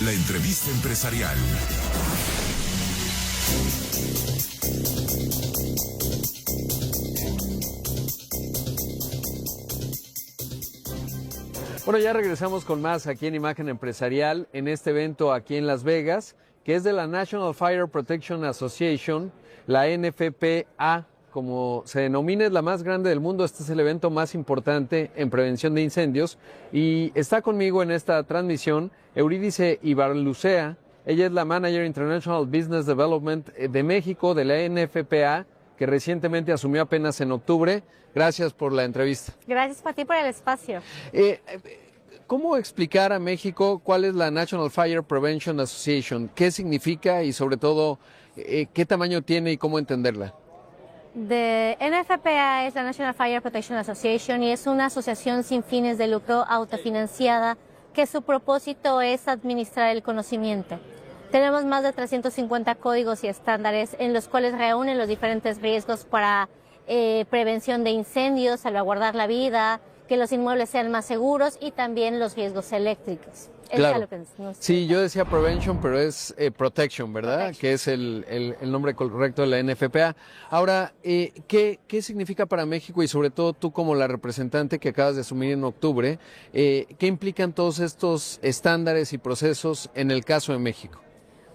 La entrevista empresarial. Bueno, ya regresamos con más aquí en Imagen Empresarial, en este evento aquí en Las Vegas, que es de la National Fire Protection Association, la NFPA, como se denomina, es la más grande del mundo. Este es el evento más importante en prevención de incendios. Y está conmigo en esta transmisión Eurídice Ibarlucea. Ella es la Manager International Business Development de México, de la NFPA, que recientemente asumió apenas en octubre. Gracias por la entrevista. Gracias a ti por el espacio. ¿Cómo explicar a México cuál es la National Fire Prevention Association? ¿Qué significa y sobre todo qué tamaño tiene y cómo entenderla? The NFPA es la National Fire Protection Association y es una asociación sin fines de lucro autofinanciada que su propósito es administrar el conocimiento. Tenemos más de 350 códigos y estándares en los cuales reúnen los diferentes riesgos para prevención de incendios, salvaguardar la vida, que los inmuebles sean más seguros y también los riesgos eléctricos. Claro. Sí, yo decía prevention, pero es protection, ¿verdad? Protection. Que es el nombre correcto de la NFPA. Ahora, ¿qué significa para México y sobre todo tú como la representante que acabas de asumir en octubre? ¿Qué implican todos estos estándares y procesos en el caso de México?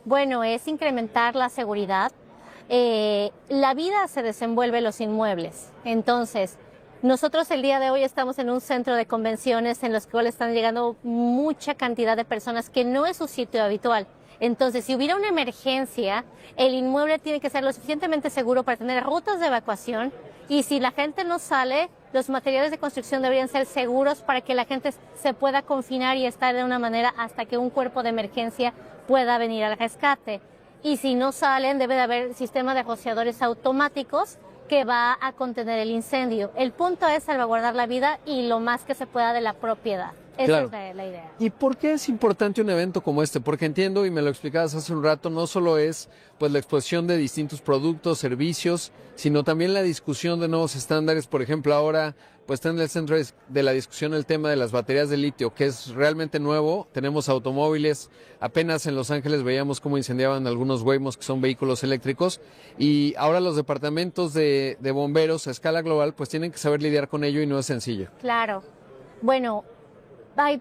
Bueno, es incrementar la seguridad. La vida se desenvuelve en los inmuebles. Entonces, nosotros el día de hoy estamos en un centro de convenciones en los cuales están llegando mucha cantidad de personas que no es su sitio habitual. Entonces, si hubiera una emergencia, el inmueble tiene que ser lo suficientemente seguro para tener rutas de evacuación y si la gente no sale, los materiales de construcción deberían ser seguros para que la gente se pueda confinar y estar de una manera hasta que un cuerpo de emergencia pueda venir al rescate. Y si no salen, debe de haber sistemas de rociadores automáticos que va a contener el incendio. El punto es salvaguardar la vida y lo más que se pueda de la propiedad. Esa es la idea. ¿Y por qué es importante un evento como este? Porque entiendo, y me lo explicabas hace un rato, no solo es pues la exposición de distintos productos, servicios, sino también la discusión de nuevos estándares. Por ejemplo, ahora pues está en el centro de la discusión el tema de las baterías de litio, que es realmente nuevo. Tenemos automóviles, apenas en Los Ángeles veíamos cómo incendiaban algunos Waymo, que son vehículos eléctricos, y ahora los departamentos de bomberos a escala global pues tienen que saber lidiar con ello y no es sencillo. Claro. Bueno,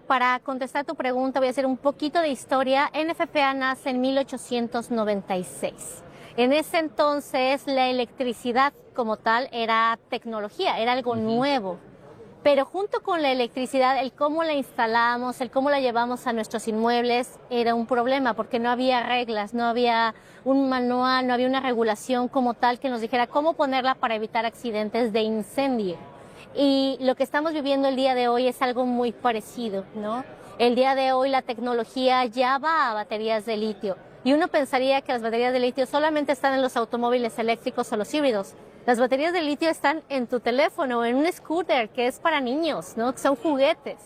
para contestar tu pregunta voy a hacer un poquito de historia. NFPA nace en 1896. En ese entonces la electricidad como tal era tecnología, era algo nuevo. Pero junto con la electricidad, el cómo la instalamos, el cómo la llevamos a nuestros inmuebles era un problema porque no había reglas, no había un manual, no había una regulación como tal que nos dijera cómo ponerla para evitar accidentes de incendio. Y lo que estamos viviendo el día de hoy es algo muy parecido, ¿no? El día de hoy la tecnología ya va a baterías de litio. Y uno pensaría que las baterías de litio solamente están en los automóviles eléctricos o los híbridos. Las baterías de litio están en tu teléfono, en un scooter, que es para niños, ¿no? Que son juguetes.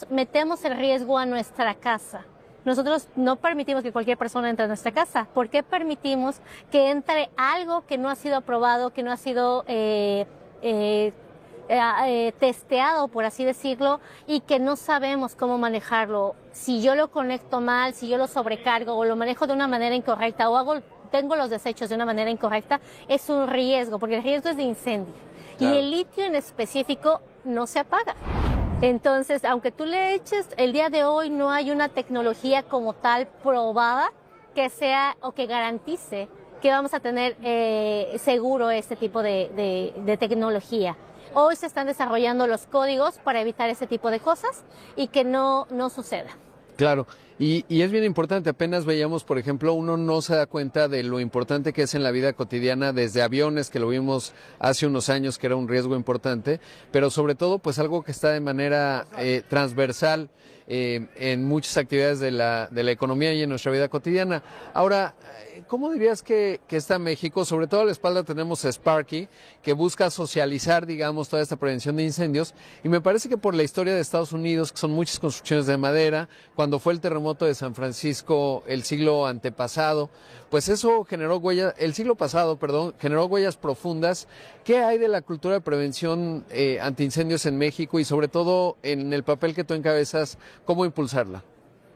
Metemos el riesgo a nuestra casa. Nosotros no permitimos que cualquier persona entre a nuestra casa. ¿Por qué permitimos que entre algo que no ha sido aprobado, que no ha sido testeado, por así decirlo, y que no sabemos cómo manejarlo? Si yo lo conecto mal, si yo lo sobrecargo o lo manejo de una manera incorrecta o tengo los desechos de una manera incorrecta, es un riesgo, porque el riesgo es de incendio. Claro. Y el litio en específico no se apaga. Entonces, aunque tú le eches, el día de hoy no hay una tecnología como tal probada que sea o que garantice que vamos a tener seguro este tipo de tecnología. Hoy se están desarrollando los códigos para evitar ese tipo de cosas y que no suceda. Claro, y es bien importante. Apenas veíamos, por ejemplo, uno no se da cuenta de lo importante que es en la vida cotidiana, desde aviones, que lo vimos hace unos años, que era un riesgo importante, pero sobre todo, pues algo que está de manera transversal en muchas actividades de la economía y en nuestra vida cotidiana. Ahora, ¿cómo dirías que está México? Sobre todo a la espalda tenemos a Sparky, que busca socializar, digamos, toda esta prevención de incendios, y me parece que por la historia de Estados Unidos, que son muchas construcciones de madera, cuando fue el terremoto de San Francisco el siglo antepasado, pues eso generó huellas, generó huellas profundas. ¿Qué hay de la cultura de prevención antiincendios en México y sobre todo en el papel que tú encabezas, cómo impulsarla?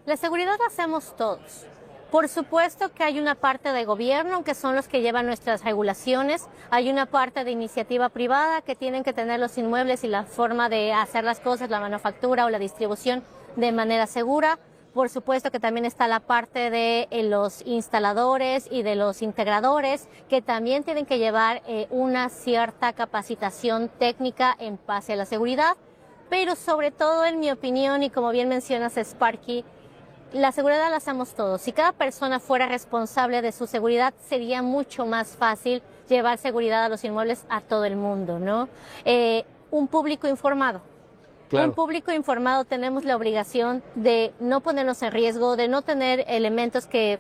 La seguridad la hacemos todos. Por supuesto que hay una parte de gobierno, que son los que llevan nuestras regulaciones. Hay una parte de iniciativa privada que tienen que tener los inmuebles y la forma de hacer las cosas, la manufactura o la distribución de manera segura. Por supuesto que también está la parte de los instaladores y de los integradores, que también tienen que llevar una cierta capacitación técnica en base a la seguridad. Pero sobre todo, en mi opinión, y como bien mencionas, Sparky, la seguridad la hacemos todos. Si cada persona fuera responsable de su seguridad, sería mucho más fácil llevar seguridad a los inmuebles a todo el mundo, ¿no? Un público informado. Claro. Un público informado, tenemos la obligación de no ponernos en riesgo, de no tener elementos que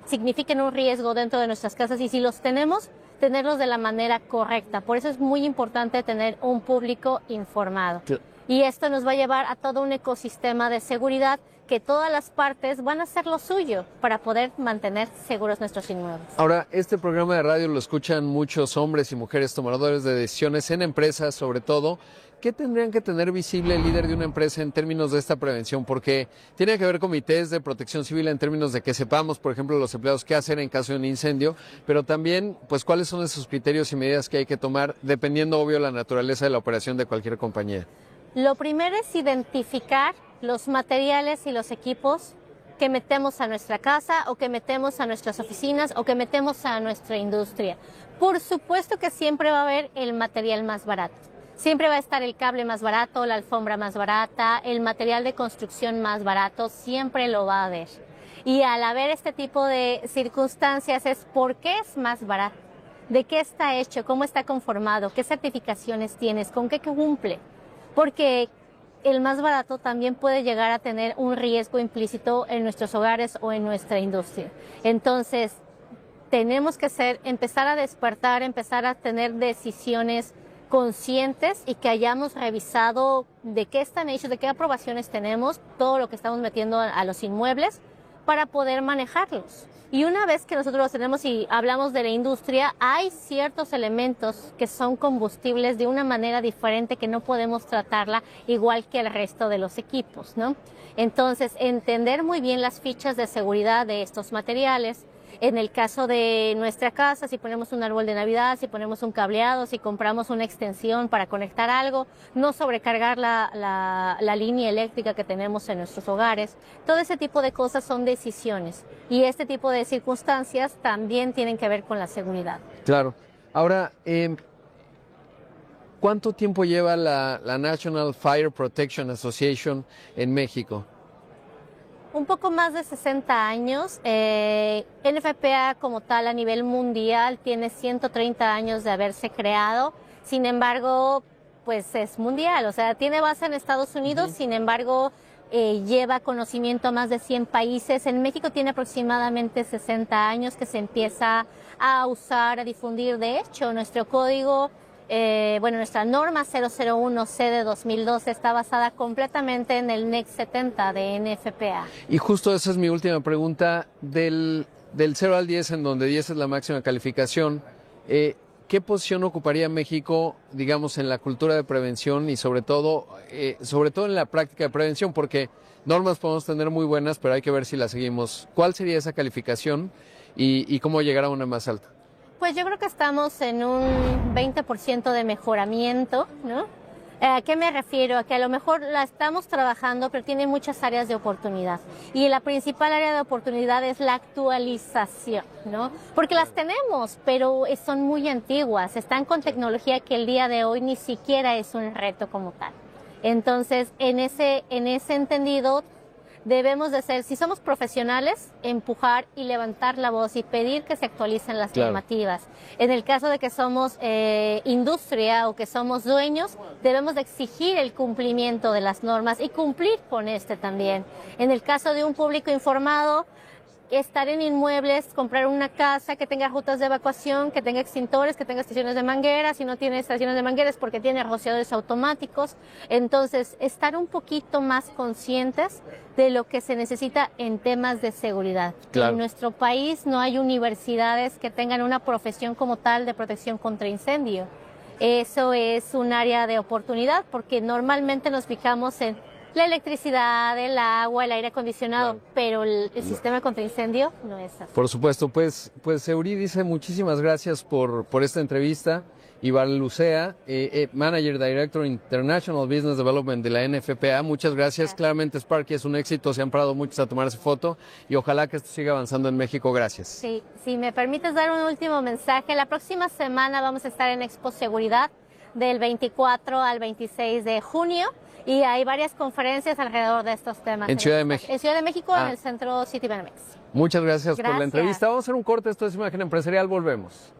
signifiquen un riesgo dentro de nuestras casas, y si los tenemos, tenerlos de la manera correcta. Por eso es muy importante tener un público informado. Sí. Y esto nos va a llevar a todo un ecosistema de seguridad que todas las partes van a hacer lo suyo para poder mantener seguros nuestros inmuebles. Ahora, este programa de radio lo escuchan muchos hombres y mujeres tomadores de decisiones en empresas, sobre todo. ¿Qué tendrían que tener visible el líder de una empresa en términos de esta prevención? Porque tiene que haber comités de protección civil en términos de que sepamos, por ejemplo, los empleados qué hacer en caso de un incendio, pero también, pues, cuáles son esos criterios y medidas que hay que tomar, dependiendo, obvio, la naturaleza de la operación de cualquier compañía. Lo primero es identificar los materiales y los equipos que metemos a nuestra casa o que metemos a nuestras oficinas o que metemos a nuestra industria. Por supuesto que siempre va a haber el material más barato. Siempre va a estar el cable más barato, la alfombra más barata, el material de construcción más barato, siempre lo va a haber. Y al haber este tipo de circunstancias es ¿por qué es más barato? ¿De qué está hecho? ¿Cómo está conformado? ¿Qué certificaciones tienes? ¿Con qué cumple? Porque el más barato también puede llegar a tener un riesgo implícito en nuestros hogares o en nuestra industria. Entonces, tenemos que empezar a despertar, empezar a tener decisiones conscientes y que hayamos revisado de qué están hechos, de qué aprobaciones tenemos, todo lo que estamos metiendo a los inmuebles para poder manejarlos. Y una vez que nosotros los tenemos y hablamos de la industria, hay ciertos elementos que son combustibles de una manera diferente que no podemos tratarla igual que el resto de los equipos, ¿no? Entonces, entender muy bien las fichas de seguridad de estos materiales. En el caso de nuestra casa, si ponemos un árbol de Navidad, si ponemos un cableado, si compramos una extensión para conectar algo, no sobrecargar la línea eléctrica que tenemos en nuestros hogares. Todo ese tipo de cosas son decisiones y este tipo de circunstancias también tienen que ver con la seguridad. Claro. Ahora, ¿cuánto tiempo lleva la National Fire Protection Association en México? Un poco más de 60 años. NFPA como tal a nivel mundial tiene 130 años de haberse creado. Sin embargo, pues es mundial, o sea, tiene base en Estados Unidos, sin embargo, lleva conocimiento a más de 100 países. En México tiene aproximadamente 60 años que se empieza a usar, a difundir. De hecho, nuestro código, nuestra norma 001C de 2012 está basada completamente en el NEC 70 de NFPA. Y justo esa es mi última pregunta. Del 0 al 10, en donde 10 es la máxima calificación, ¿qué posición ocuparía México, digamos, en la cultura de prevención y sobre todo en la práctica de prevención? Porque normas podemos tener muy buenas, pero hay que ver si las seguimos. ¿Cuál sería esa calificación y cómo llegar a una más alta? Pues yo creo que estamos en un 20% de mejoramiento, ¿no? ¿A qué me refiero? A que a lo mejor la estamos trabajando, pero tiene muchas áreas de oportunidad. Y la principal área de oportunidad es la actualización, ¿no? Porque las tenemos, pero son muy antiguas, están con tecnología que el día de hoy ni siquiera es un reto como tal. Entonces, en ese entendido, debemos de ser, si somos profesionales, empujar y levantar la voz y pedir que se actualicen las normativas. En el caso de que somos industria o que somos dueños, debemos de exigir el cumplimiento de las normas y cumplir con también. En el caso de un público informado, estar en inmuebles, comprar una casa que tenga rutas de evacuación, que tenga extintores, que tenga estaciones de mangueras. Si no tiene estaciones de mangueras, porque tiene rociadores automáticos. Entonces, estar un poquito más conscientes de lo que se necesita en temas de seguridad. Claro. En nuestro país no hay universidades que tengan una profesión como tal de protección contra incendio. Eso es un área de oportunidad porque normalmente nos fijamos en la electricidad, el agua, el aire acondicionado, Claro. pero el sistema contra incendio no es así. Por supuesto, pues Eurídice, muchísimas gracias por esta entrevista. Iván Lucea, Manager Director International Business Development de la NFPA, muchas gracias. Claramente Sparky es un éxito, se han parado muchos a tomarse foto y ojalá que esto siga avanzando en México. Gracias. Sí, si me permites dar un último mensaje, la próxima semana vamos a estar en Expo Seguridad del 24 al 26 de junio y hay varias conferencias alrededor de estos temas. En Ciudad de México. En Ciudad de México, en Ah. el centro Citibanamex. Muchas gracias por la Gracias. entrevista. Vamos a hacer un corte, esto es Imagen Empresarial, volvemos.